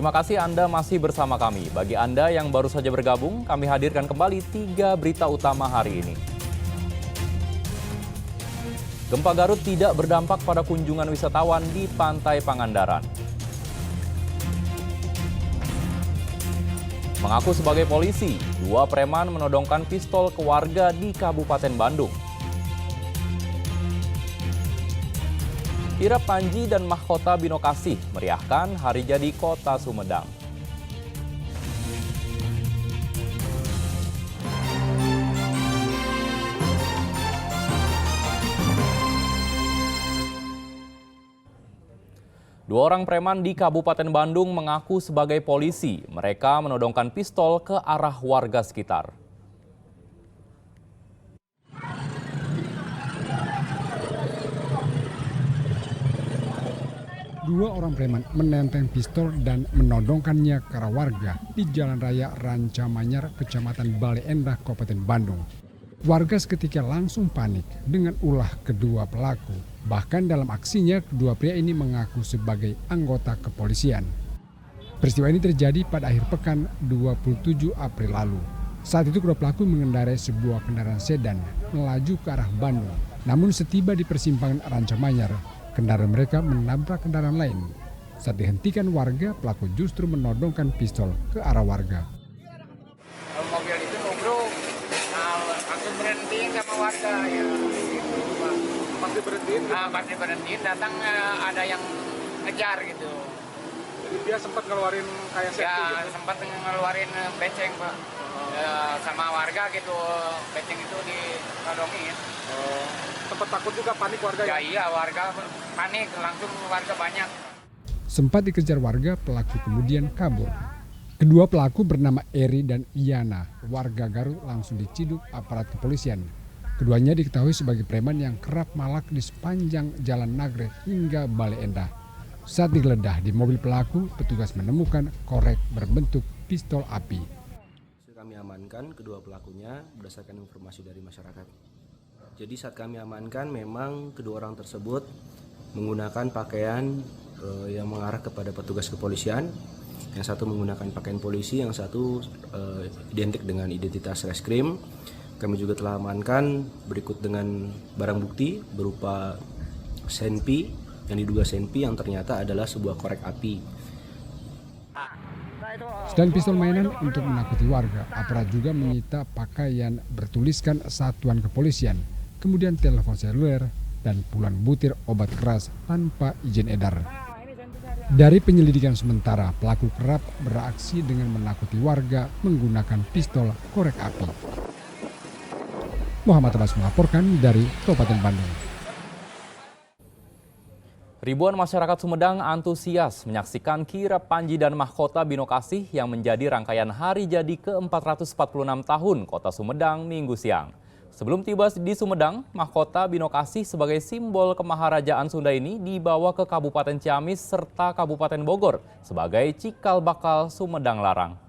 Terima kasih Anda masih bersama kami. Bagi Anda yang baru saja bergabung, kami hadirkan kembali 3 berita utama hari ini. Gempa Garut tidak berdampak pada kunjungan wisatawan di Pantai Pangandaran. Mengaku sebagai polisi, 2 preman menodongkan pistol ke warga di Kabupaten Bandung. Kirap Panji dan Mahkota Binokasih meriahkan hari jadi Kota Sumedang. Dua orang preman di Kabupaten Bandung mengaku sebagai polisi. Mereka menodongkan pistol ke arah warga sekitar. Dua orang preman menenteng pistol dan menodongkannya ke arah warga di Jalan Raya Rancamanyar, Kecamatan Bale Endah, Kabupaten Bandung. Warga seketika langsung panik dengan ulah kedua pelaku. Bahkan dalam aksinya, kedua pria ini mengaku sebagai anggota kepolisian. Peristiwa ini terjadi pada akhir pekan 27 April lalu. Saat itu kedua pelaku mengendarai sebuah kendaraan sedan melaju ke arah Bandung. Namun setiba di persimpangan Rancamanyar, kendaraan mereka menabrak kendaraan lain. Saat dihentikan warga, pelaku justru menodongkan pistol ke arah warga. Mobil itu nubruk, langsung berhentiin sama warga ya. Pasti berhentiin, datang ada yang ngejar gitu. Jadi dia sempat ngeluarin kayak safety Ya gitu? sempat ngeluarin beceng Pak. Sama warga gitu, beceng itu ditodongin. Sempat takut juga, panik warga Ya ya? iya, warga panik, langsung warga banyak. Sempat dikejar warga, pelaku kemudian kabur. Kedua pelaku bernama Eri dan Iyana, warga Garut, langsung diciduk aparat kepolisian. Keduanya diketahui sebagai preman yang kerap malak di sepanjang Jalan Nagrek hingga Bale Endah. Saat digeledah di mobil pelaku, petugas menemukan korek berbentuk pistol api. Kami amankan kedua pelakunya berdasarkan informasi dari masyarakat. Jadi saat kami amankan memang kedua orang tersebut menggunakan pakaian yang mengarah kepada petugas kepolisian. Yang satu menggunakan pakaian polisi, yang satu identik dengan identitas reskrim. Kami juga telah amankan berikut dengan barang bukti berupa senpi yang diduga senpi yang ternyata adalah sebuah korek api. Selain pistol mainan untuk menakuti warga, aparat juga menyita pakaian bertuliskan Satuan Kepolisian, kemudian telepon seluler dan puluhan butir obat keras tanpa izin edar. Dari penyelidikan sementara, pelaku kerap beraksi dengan menakuti warga menggunakan pistol korek api. Muhammad Abbas melaporkan dari Kabupaten Bandung. Ribuan masyarakat Sumedang antusias menyaksikan kirap Panji dan Mahkota Binokasih yang menjadi rangkaian hari jadi ke-446 tahun Kota Sumedang Minggu siang. Sebelum tiba di Sumedang, Mahkota Binokasih sebagai simbol kemaharajaan Sunda ini dibawa ke Kabupaten Ciamis serta Kabupaten Bogor sebagai cikal bakal Sumedang Larang.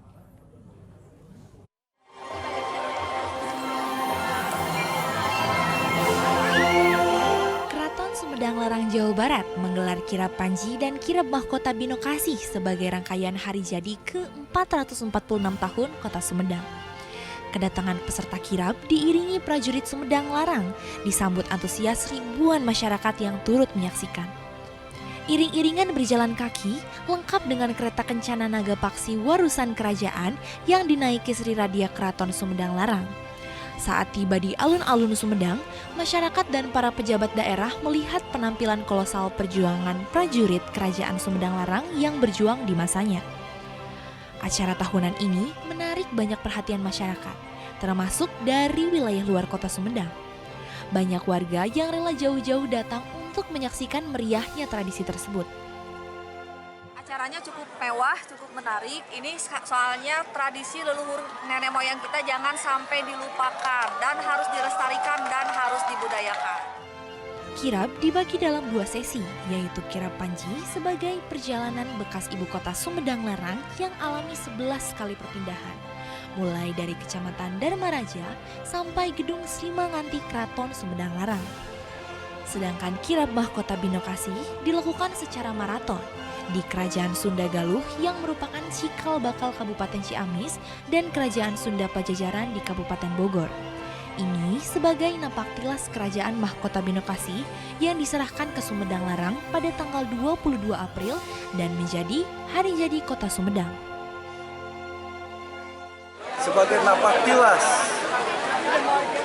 Sumedang Larang, Jawa Barat menggelar kirap Panji dan kirap Mahkota Binokasih sebagai rangkaian hari jadi ke-446 tahun Kota Sumedang. Kedatangan peserta kirap diiringi prajurit Sumedang Larang, disambut antusias ribuan masyarakat yang turut menyaksikan. Iring-iringan berjalan kaki lengkap dengan kereta kencana naga paksi warusan kerajaan yang dinaiki Sri Radia Keraton Sumedang Larang. Saat tiba di alun-alun Sumedang, masyarakat dan para pejabat daerah melihat penampilan kolosal perjuangan prajurit Kerajaan Sumedang Larang yang berjuang di masanya. Acara tahunan ini menarik banyak perhatian masyarakat, termasuk dari wilayah luar kota Sumedang. Banyak warga yang rela jauh-jauh datang untuk menyaksikan meriahnya tradisi tersebut. Acaranya cukup mewah, cukup menarik. Ini soalnya tradisi leluhur nenek moyang kita jangan sampai dilupakan dan harus dilestarikan dan harus dibudayakan. Kirap dibagi dalam 2 sesi, yaitu kirap Panji sebagai perjalanan bekas ibu kota Sumedang Larang yang alami 11 kali perpindahan, mulai dari Kecamatan Dharmaraja sampai Gedung Sri Manganti Keraton Sumedang Larang. Sedangkan kirap Mahkota Binokasih dilakukan secara maraton, di Kerajaan Sunda Galuh yang merupakan cikal bakal Kabupaten Ciamis dan Kerajaan Sunda Pajajaran di Kabupaten Bogor. Ini sebagai napak tilas Kerajaan Mahkota Binokasi yang diserahkan ke Sumedang Larang pada tanggal 22 April dan menjadi hari jadi Kota Sumedang. Sebagai napak tilas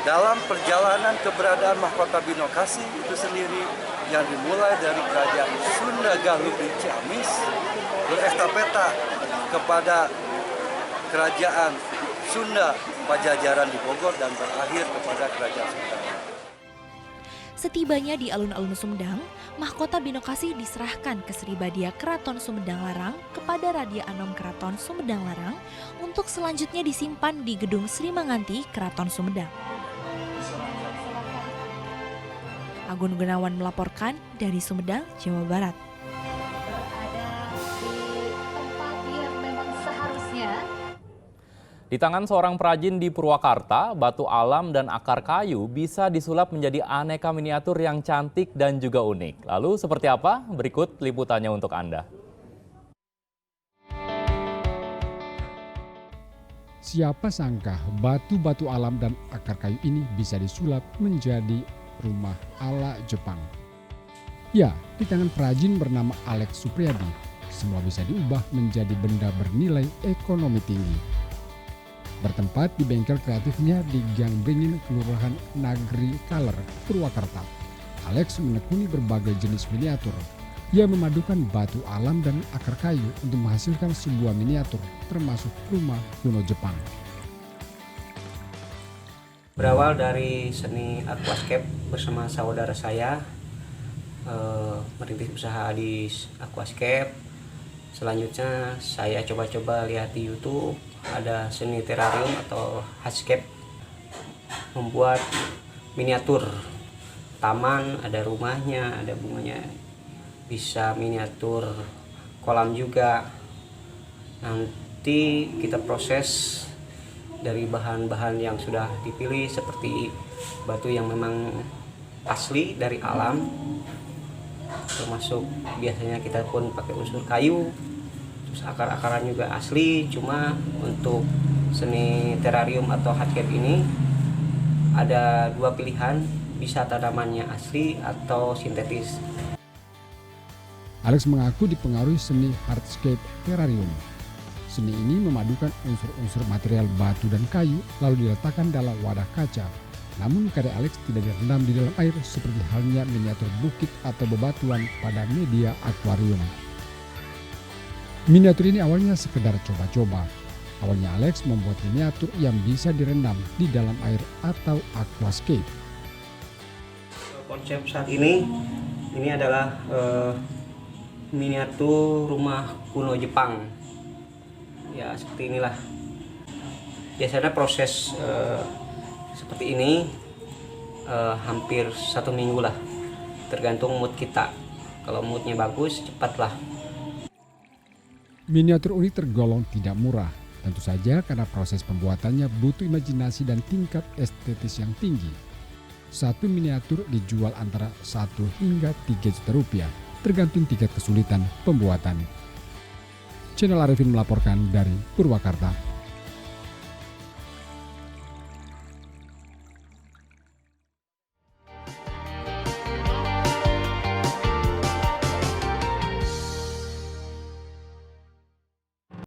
dalam perjalanan keberadaan Mahkota Binokasi itu sendiri yang dimulai dari Kerajaan Sunda Galuh di Ciamis berestafeta kepada Kerajaan Sunda Pajajaran di Bogor dan berakhir kepada Kerajaan Sumedang. Setibanya di alun-alun Sumedang, Mahkota Binokasi diserahkan ke Sri Badia Keraton Sumedang Larang kepada Radia Anom Keraton Sumedang Larang untuk selanjutnya disimpan di Gedung Sri Manganti Keraton Sumedang. Agun Gunawan melaporkan dari Sumedang, Jawa Barat. Di tangan seorang perajin di Purwakarta, batu alam dan akar kayu bisa disulap menjadi aneka miniatur yang cantik dan juga unik. Lalu seperti apa? Berikut liputannya untuk Anda. Siapa sangka batu-batu alam dan akar kayu ini bisa disulap menjadi rumah ala Jepang. Ya, di tangan perajin bernama Alex Supriyadi, semua bisa diubah menjadi benda bernilai ekonomi tinggi. Bertempat di bengkel kreatifnya di Gang Beringin, Kelurahan Nagri Kaler, Purwakarta, Alex menekuni berbagai jenis miniatur. Ia memadukan batu alam dan akar kayu untuk menghasilkan sebuah miniatur, termasuk rumah kuno Jepang. Berawal dari seni aquascape bersama saudara saya, merintis usaha di aquascape. Selanjutnya saya coba-coba lihat di YouTube ada seni terrarium atau hardscape, membuat miniatur taman, ada rumahnya, ada bunganya, bisa miniatur kolam juga. Nanti kita proses dari bahan-bahan yang sudah dipilih seperti batu yang memang asli dari alam, termasuk biasanya kita pun pakai unsur kayu, terus akar-akaran juga asli. Cuma untuk seni terrarium atau hardscape ini ada dua pilihan, bisa tanamannya asli atau sintetis. Alex mengaku dipengaruhi seni hardscape terrarium. Seni ini memadukan unsur-unsur material batu dan kayu lalu diletakkan dalam wadah kaca. Namun karya Alex tidak direndam di dalam air seperti halnya miniatur bukit atau bebatuan pada media akuarium. Miniatur ini awalnya sekedar coba-coba. Awalnya Alex membuat miniatur yang bisa direndam di dalam air atau aquascape. Konsep saat ini adalah miniatur rumah kuno Jepang. Ya seperti inilah. Biasanya proses seperti ini hampir 1 minggu lah, tergantung mood kita. Kalau moodnya bagus, cepatlah. Miniatur unik tergolong tidak murah, tentu saja karena proses pembuatannya butuh imajinasi dan tingkat estetis yang tinggi. Satu miniatur dijual antara 1 hingga 3 juta rupiah, tergantung tingkat kesulitan pembuatan. Channel Arifin melaporkan dari Purwakarta.